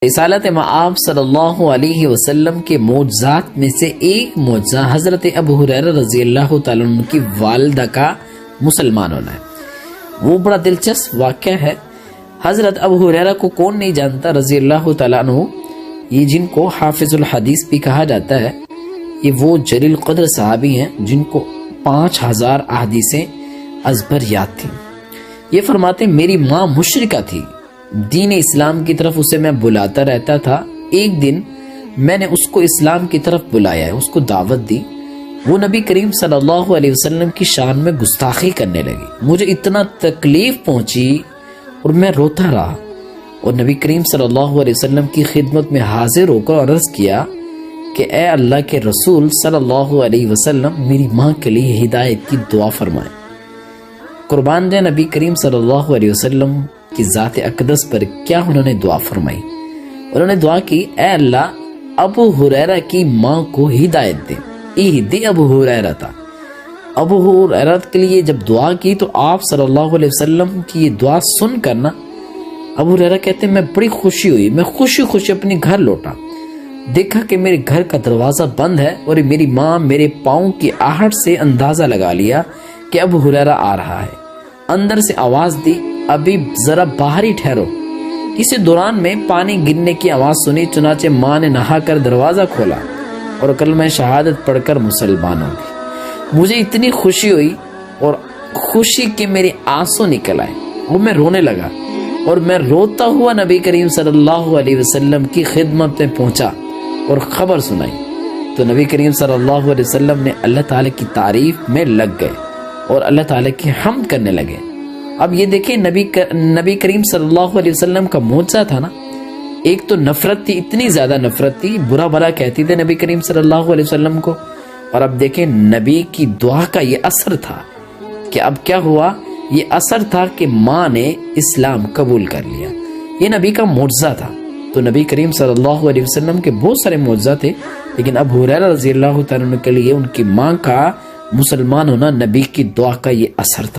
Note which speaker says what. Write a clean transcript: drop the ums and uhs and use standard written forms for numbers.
Speaker 1: رسالت مآب صلی اللہ علیہ وسلم کے معجزات میں سے ایک معجزہ حضرت ابو ہریرہ رضی اللہ تعالیٰ عنہ کی والدہ کا مسلمان ہونا ہے۔ وہ بڑا دلچسپ واقعہ ہے۔ حضرت ابو ہریرہ کو کون نہیں جانتا رضی اللہ تعالیٰ عنہ، یہ جن کو حافظ الحدیث بھی کہا جاتا ہے، یہ وہ جلیل قدر صحابی ہیں جن کو 5000 احادیثیں ازبر یاد تھیں۔ یہ فرماتے میری ماں مشرکہ تھی، دین اسلام کی طرف اسے میں بلاتا رہتا تھا۔ ایک دن میں نے اس کو اسلام کی طرف بلایا ہے، اس کو دعوت دی۔ وہ نبی کریم صلی اللہ علیہ وسلم کی شان میں گستاخی کرنے لگی۔ مجھے اتنا تکلیف پہنچی اور میں روتا رہا، اور نبی کریم صلی اللہ علیہ وسلم کی خدمت میں حاضر ہو کر عرض کیا کہ اے اللہ کے رسول صلی اللہ علیہ وسلم، میری ماں کے لیے ہدایت کی دعا فرمائیں۔ قربان جائے نبی کریم صلی اللہ علیہ وسلم کی ذات اقدس پر کیا انہوں نے دعا فرمائی۔ انہوں نے دعا کی اے اللہ ابو ہریرہ کی ماں کو ہدایت دے، اہدی ابو ہریرہ تھا۔ ابو ہریرہ کے لیے جب دعا کی تو آپ صلی اللہ علیہ وسلم کی یہ دعا سن کرنا ابو ہریرہ کہتے ہیں میں بڑی خوشی ہوئی، میں خوشی خوشی اپنے گھر لوٹا، دیکھا کہ میرے گھر کا دروازہ بند ہے اور میری ماں میرے پاؤں کی آہٹ سے اندازہ لگا لیا کہ ابو ہریرہ آ رہا ہے۔ اندر سے آواز دی ابھی ذرا باہر ہی ٹھہرو۔ اسی دوران میں پانی گرنے کی آواز سنی، چنانچہ ماں نے نہا کر دروازہ کھولا اور کلمہ شہادت پڑھ کر مسلمان ہو گئی۔ مجھے اتنی خوشی ہوئی اور خوشی کے میرے آنسو نکل آئے اور میں رونے لگا، اور میں روتا ہوا نبی کریم صلی اللہ علیہ وسلم کی خدمت میں پہنچا اور خبر سنائی تو نبی کریم صلی اللہ علیہ وسلم نے اللہ تعالیٰ کی تعریف میں لگ گئے اور اللہ تعالیٰ کی حمد کرنے لگے۔ اب یہ دیکھیں نبی کریم صلی اللہ علیہ وسلم کا معجزہ تھا نا، ایک تو نفرت تھی، اتنی زیادہ نفرت تھی، برا بھلا کہتی تھے نبی کریم صلی اللہ علیہ وسلم کو، اور اب دیکھیں نبی کی دعا کا یہ اثر تھا کہ اب کیا ہوا، یہ اثر تھا کہ ماں نے اسلام قبول کر لیا۔ یہ نبی کا معجزہ تھا۔ تو نبی کریم صلی اللہ علیہ وسلم کے بہت سارے معجزہ تھے، لیکن ابو ہریرہ رضی اللہ تعالیٰ عنہ کے لیے ان کی ماں کا مسلمان ہونا نبی کی دعا کا یہ اثر تھا۔